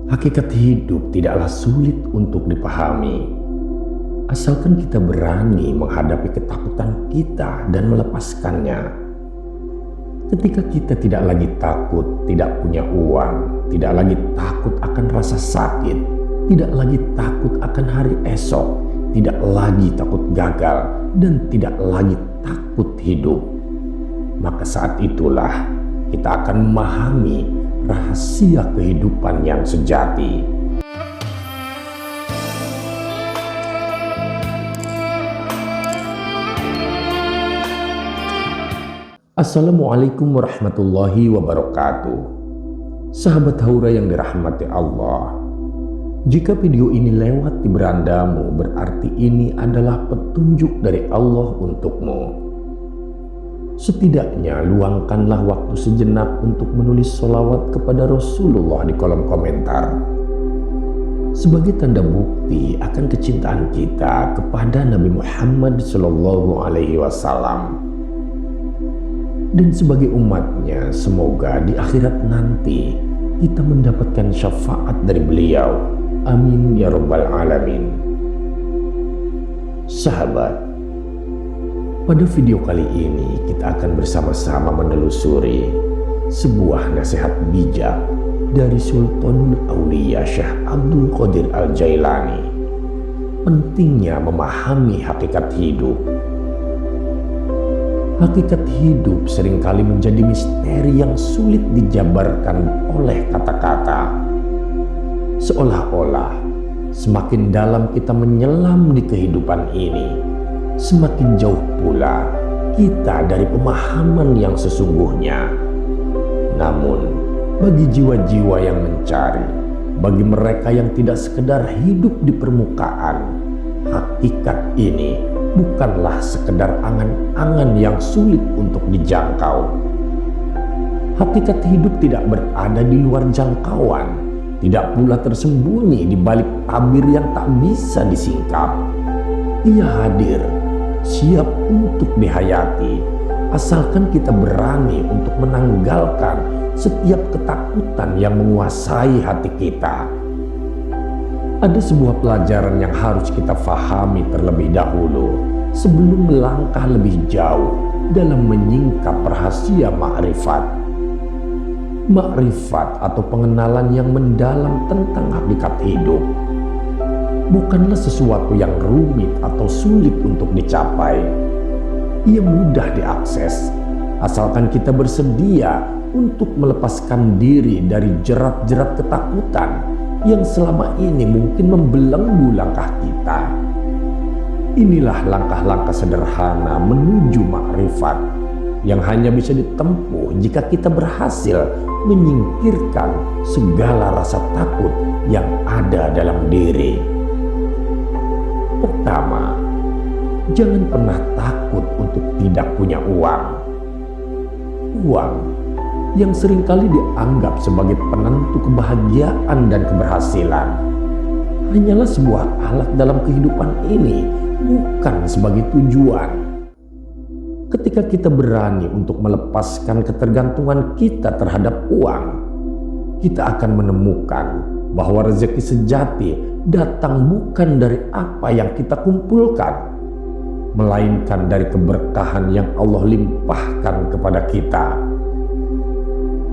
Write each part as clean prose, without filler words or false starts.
Hakikat hidup tidaklah sulit untuk dipahami, asalkan kita berani menghadapi ketakutan kita dan melepaskannya. Ketika kita tidak lagi takut tidak punya uang, tidak lagi takut akan rasa sakit, tidak lagi takut akan hari esok, tidak lagi takut gagal, dan tidak lagi takut hidup, maka saat itulah kita akan memahami rahasia kehidupan yang sejati. Assalamualaikum warahmatullahi wabarakatuh. Sahabat Haura yang dirahmati Allah, jika video ini lewat di berandamu, berarti ini adalah petunjuk dari Allah untukmu. Setidaknya luangkanlah waktu sejenak untuk menulis sholawat kepada Rasulullah di kolom komentar, sebagai tanda bukti akan kecintaan kita kepada Nabi Muhammad SAW. Dan sebagai umatnya, semoga di akhirat nanti kita mendapatkan syafaat dari beliau. Amin ya rabbal alamin. Sahabat, pada video kali ini kita akan bersama-sama menelusuri sebuah nasihat bijak dari Sultanul Aulia Syekh Abdul Qadir Al-Jailani. Pentingnya memahami hakikat hidup. Hakikat hidup seringkali menjadi misteri yang sulit dijabarkan oleh kata-kata. Seolah-olah semakin dalam kita menyelam di kehidupan ini, semakin jauh pula kita dari pemahaman yang sesungguhnya. Namun, bagi jiwa-jiwa yang mencari, bagi mereka yang tidak sekedar hidup di permukaan, hakikat ini bukanlah sekedar angan-angan yang sulit untuk dijangkau. Hakikat hidup tidak berada di luar jangkauan, tidak pula tersembunyi di balik tabir yang tak bisa disingkap. Ia hadir, siap untuk dihayati, asalkan kita berani untuk menanggalkan setiap ketakutan yang menguasai hati kita. Ada sebuah pelajaran yang harus kita fahami terlebih dahulu sebelum melangkah lebih jauh dalam menyingkap rahasia makrifat. Makrifat atau pengenalan yang mendalam tentang hakikat hidup bukanlah sesuatu yang rumit atau sulit untuk dicapai. Ia mudah diakses, asalkan kita bersedia untuk melepaskan diri dari jerat-jerat ketakutan yang selama ini mungkin membelenggu langkah kita. Inilah langkah-langkah sederhana menuju makrifat yang hanya bisa ditempuh jika kita berhasil menyingkirkan segala rasa takut yang ada dalam diri. Pertama, jangan pernah takut untuk tidak punya uang. Uang yang seringkali dianggap sebagai penentu kebahagiaan dan keberhasilan hanyalah sebuah alat dalam kehidupan ini, bukan sebagai tujuan. Ketika kita berani untuk melepaskan ketergantungan kita terhadap uang, kita akan menemukan bahwa rezeki sejati datang bukan dari apa yang kita kumpulkan, melainkan dari keberkahan yang Allah limpahkan kepada kita.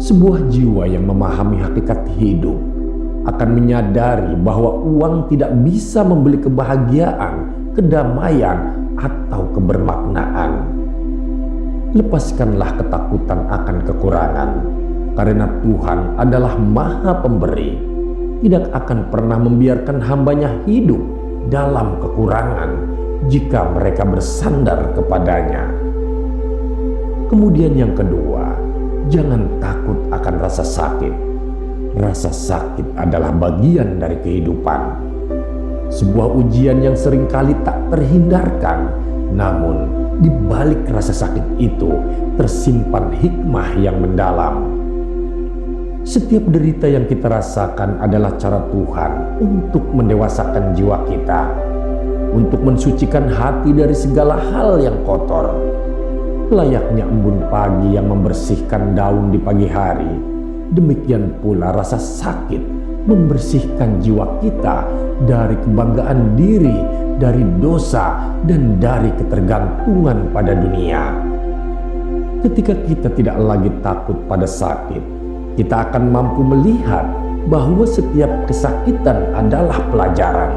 Sebuah jiwa yang memahami hakikat hidup akan menyadari bahwa uang tidak bisa membeli kebahagiaan, kedamaian, atau kebermaknaan. Lepaskanlah ketakutan akan kekurangan, karena Tuhan adalah Maha Pemberi, tidak akan pernah membiarkan hambanya hidup dalam kekurangan jika mereka bersandar kepadanya. Kemudian yang kedua, jangan takut akan rasa sakit. Rasa sakit adalah bagian dari kehidupan. Sebuah ujian yang seringkali tak terhindarkan, namun di balik rasa sakit itu tersimpan hikmah yang mendalam. Setiap derita yang kita rasakan adalah cara Tuhan untuk mendewasakan jiwa kita, untuk mensucikan hati dari segala hal yang kotor. Layaknya embun pagi yang membersihkan daun di pagi hari, demikian pula rasa sakit membersihkan jiwa kita dari kebanggaan diri, dari dosa, dan dari ketergantungan pada dunia. Ketika kita tidak lagi takut pada sakit, kita akan mampu melihat bahwa setiap kesakitan adalah pelajaran,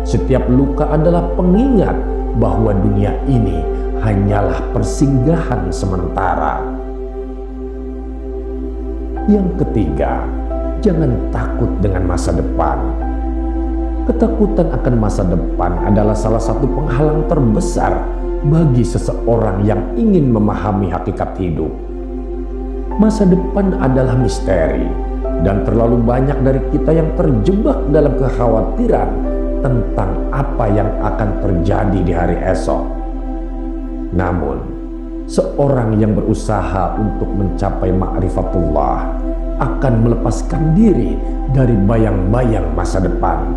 setiap luka adalah pengingat bahwa dunia ini hanyalah persinggahan sementara. Yang ketiga, jangan takut dengan masa depan. Ketakutan akan masa depan adalah salah satu penghalang terbesar bagi seseorang yang ingin memahami hakikat hidup. Masa depan adalah misteri, dan terlalu banyak dari kita yang terjebak dalam kekhawatiran tentang apa yang akan terjadi di hari esok. Namun, seorang yang berusaha untuk mencapai ma'rifatullah akan melepaskan diri dari bayang-bayang masa depan.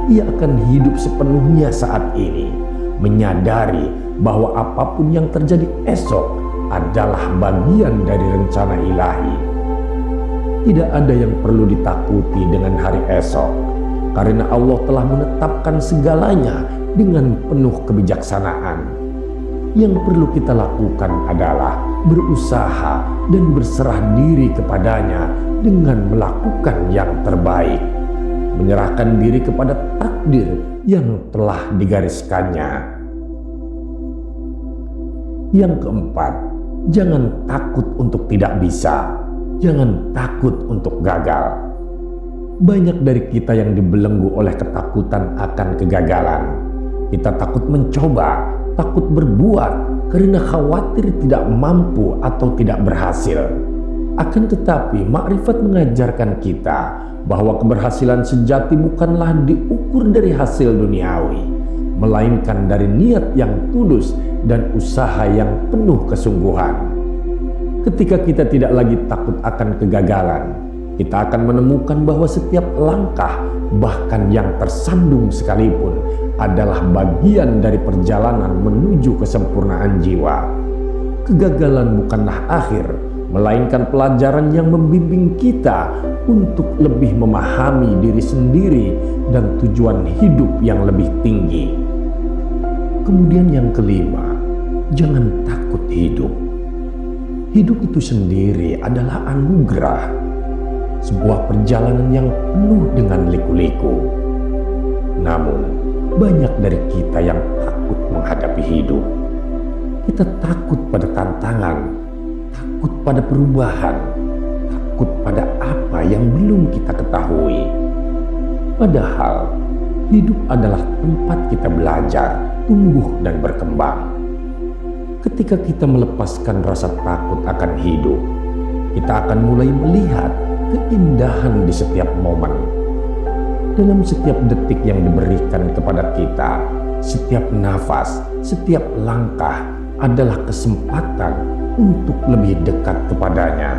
Ia akan hidup sepenuhnya saat ini, menyadari bahwa apapun yang terjadi esok adalah bagian dari rencana ilahi. Tidak ada yang perlu ditakuti dengan hari esok, karena Allah telah menetapkan segalanya dengan penuh kebijaksanaan. Yang perlu kita lakukan adalah berusaha dan berserah diri kepadanya dengan melakukan yang terbaik, menyerahkan diri kepada takdir yang telah digariskannya. Yang keempat, jangan takut untuk tidak bisa, jangan takut untuk gagal. Banyak dari kita yang dibelenggu oleh ketakutan akan kegagalan. Kita takut mencoba, takut berbuat karena khawatir tidak mampu atau tidak berhasil. Akan tetapi, makrifat mengajarkan kita bahwa keberhasilan sejati bukanlah diukur dari hasil duniawi, melainkan dari niat yang tulus dan usaha yang penuh kesungguhan. Ketika kita tidak lagi takut akan kegagalan, kita akan menemukan bahwa setiap langkah, bahkan yang tersandung sekalipun, adalah bagian dari perjalanan menuju kesempurnaan jiwa. Kegagalan bukanlah akhir, melainkan pelajaran yang membimbing kita untuk lebih memahami diri sendiri dan tujuan hidup yang lebih tinggi. Kemudian yang kelima, jangan takut hidup. Hidup itu sendiri adalah anugerah, sebuah perjalanan yang penuh dengan liku-liku. Namun, banyak dari kita yang takut menghadapi hidup. Kita takut pada tantangan, takut pada perubahan, takut pada apa yang belum kita ketahui. Padahal, hidup adalah tempat kita belajar, tumbuh, dan berkembang. Ketika kita melepaskan rasa takut akan hidup, kita akan mulai melihat keindahan di setiap momen. Dalam setiap detik yang diberikan kepada kita, setiap nafas, setiap langkah adalah kesempatan untuk lebih dekat kepadanya,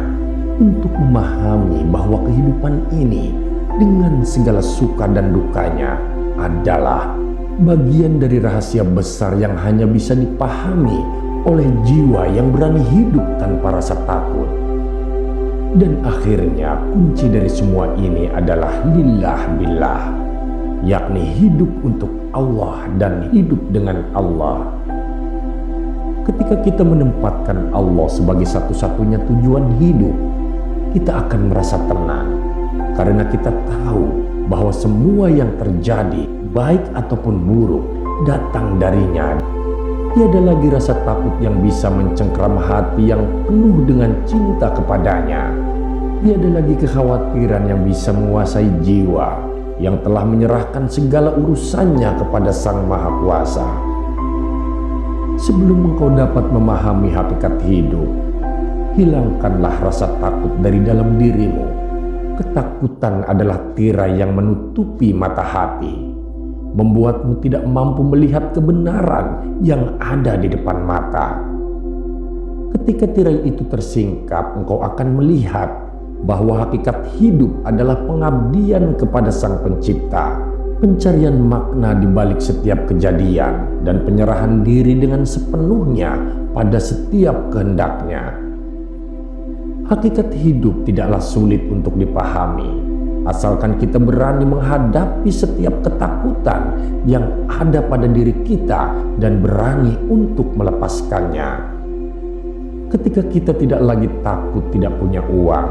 untuk memahami bahwa kehidupan ini dengan segala suka dan dukanya adalah bagian dari rahasia besar yang hanya bisa dipahami oleh jiwa yang berani hidup tanpa rasa takut. Dan akhirnya kunci dari semua ini adalah lillah billah, yakni hidup untuk Allah dan hidup dengan Allah. Ketika kita menempatkan Allah sebagai satu-satunya tujuan hidup, kita akan merasa tenang karena kita tahu bahwa semua yang terjadi, baik ataupun buruk, datang darinya. Tiada lagi rasa takut yang bisa mencengkeram hati yang penuh dengan cinta kepadanya. Tiada lagi kekhawatiran yang bisa menguasai jiwa yang telah menyerahkan segala urusannya kepada Sang Maha Kuasa. Sebelum engkau dapat memahami hakikat hidup, hilangkanlah rasa takut dari dalam dirimu. Ketakutan adalah tirai yang menutupi mata hati, membuatmu tidak mampu melihat kebenaran yang ada di depan mata. Ketika tirai itu tersingkap, engkau akan melihat bahwa hakikat hidup adalah pengabdian kepada Sang Pencipta, pencarian makna di balik setiap kejadian, dan penyerahan diri dengan sepenuhnya pada setiap kehendaknya. Hakikat hidup tidaklah sulit untuk dipahami, asalkan kita berani menghadapi setiap ketakutan yang ada pada diri kita dan berani untuk melepaskannya. Ketika kita tidak lagi takut tidak punya uang,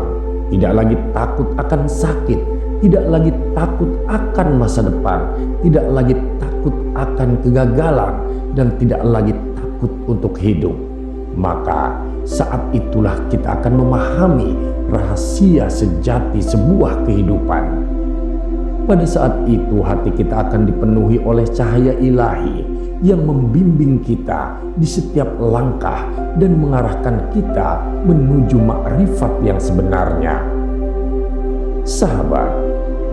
tidak lagi takut akan sakit, tidak lagi takut akan masa depan, tidak lagi takut akan kegagalan, dan tidak lagi takut untuk hidup, maka saat itulah kita akan memahami rahasia sejati sebuah kehidupan. Pada saat itu hati kita akan dipenuhi oleh cahaya ilahi yang membimbing kita di setiap langkah dan mengarahkan kita menuju makrifat yang sebenarnya. Sahabat,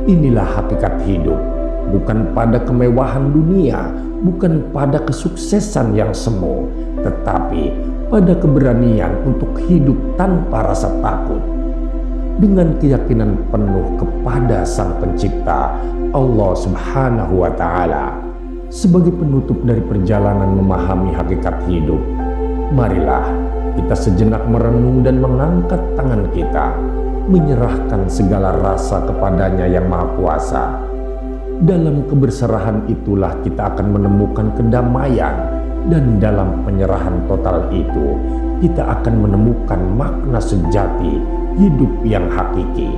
inilah hakikat hidup, bukan pada kemewahan dunia, bukan pada kesuksesan yang semu, tetapi pada keberanian untuk hidup tanpa rasa takut, dengan keyakinan penuh kepada Sang Pencipta, Allah Subhanahu wa Ta'ala. Sebagai penutup dari perjalanan memahami hakikat hidup, marilah kita sejenak merenung dan mengangkat tangan kita, menyerahkan segala rasa kepadanya yang Maha Kuasa. Dalam keberserahan itulah kita akan menemukan kedamaian, dan dalam penyerahan total itu kita akan menemukan makna sejati hidup yang hakiki.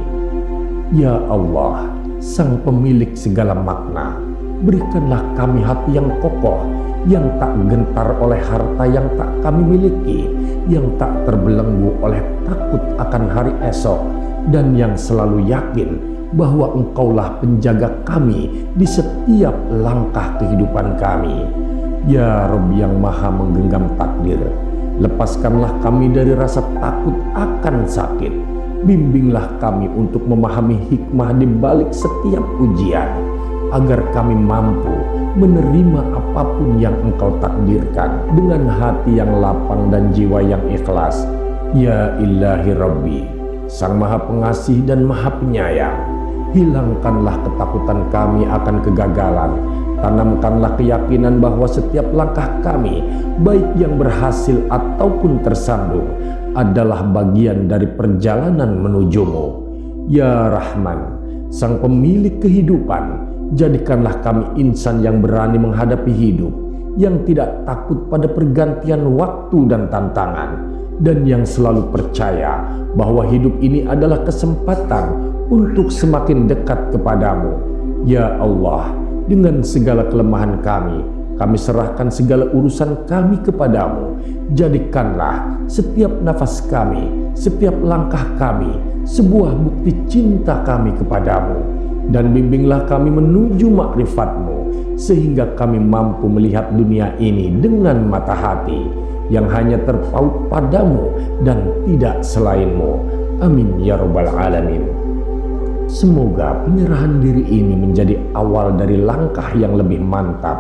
Ya Allah, Sang Pemilik segala makna, berikanlah kami hati yang kokoh, yang tak gentar oleh harta yang tak kami miliki, yang tak terbelenggu oleh takut akan hari esok, dan yang selalu yakin bahwa Engkaulah penjaga kami di setiap langkah kehidupan kami. Ya Rabb yang Maha menggenggam takdir, lepaskanlah kami dari rasa takut akan sakit. Bimbinglah kami untuk memahami hikmah di balik setiap ujian, agar kami mampu menerima apapun yang Engkau takdirkan dengan hati yang lapang dan jiwa yang ikhlas. Ya Ilahi Rabbi, Sang Maha Pengasih dan Maha Penyayang, hilangkanlah ketakutan kami akan kegagalan. Tanamkanlah keyakinan bahwa setiap langkah kami, baik yang berhasil ataupun tersandung, adalah bagian dari perjalanan menuju-Mu. Ya Rahman, Sang Pemilik kehidupan, jadikanlah kami insan yang berani menghadapi hidup, yang tidak takut pada pergantian waktu dan tantangan, dan yang selalu percaya bahwa hidup ini adalah kesempatan untuk semakin dekat kepadamu. Ya Allah, dengan segala kelemahan kami serahkan segala urusan kami kepadamu. Jadikanlah setiap nafas kami, setiap langkah kami sebuah bukti cinta kami kepadamu, dan bimbinglah kami menuju makrifat-Mu, sehingga kami mampu melihat dunia ini dengan mata hati yang hanya terpaut padamu dan tidak selain-Mu. Amin ya Rabbal Alamin. Semoga penyerahan diri ini menjadi awal dari langkah yang lebih mantap,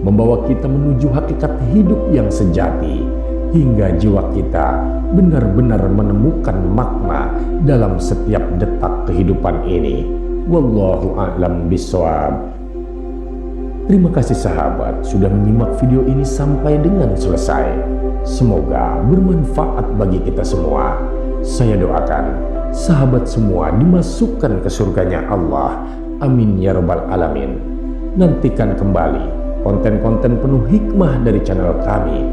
membawa kita menuju hakikat hidup yang sejati, hingga jiwa kita benar-benar menemukan makna dalam setiap detak kehidupan ini. Wallahu a'lam bishawab. Terima kasih sahabat sudah menyimak video ini sampai dengan selesai. Semoga bermanfaat bagi kita semua. Saya doakan sahabat semua dimasukkan ke surganya Allah. Amin ya Rabbal Alamin. Nantikan kembali konten-konten penuh hikmah dari channel kami,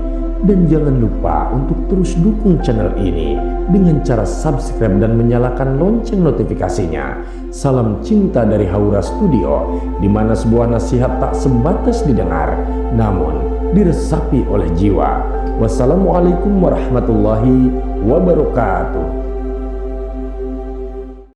dan jangan lupa untuk terus dukung channel ini dengan cara subscribe dan menyalakan lonceng notifikasinya. Salam cinta dari Haura Studio, di mana sebuah nasihat tak sebatas didengar, namun diresapi oleh jiwa. Wassalamualaikum warahmatullahi wabarakatuh.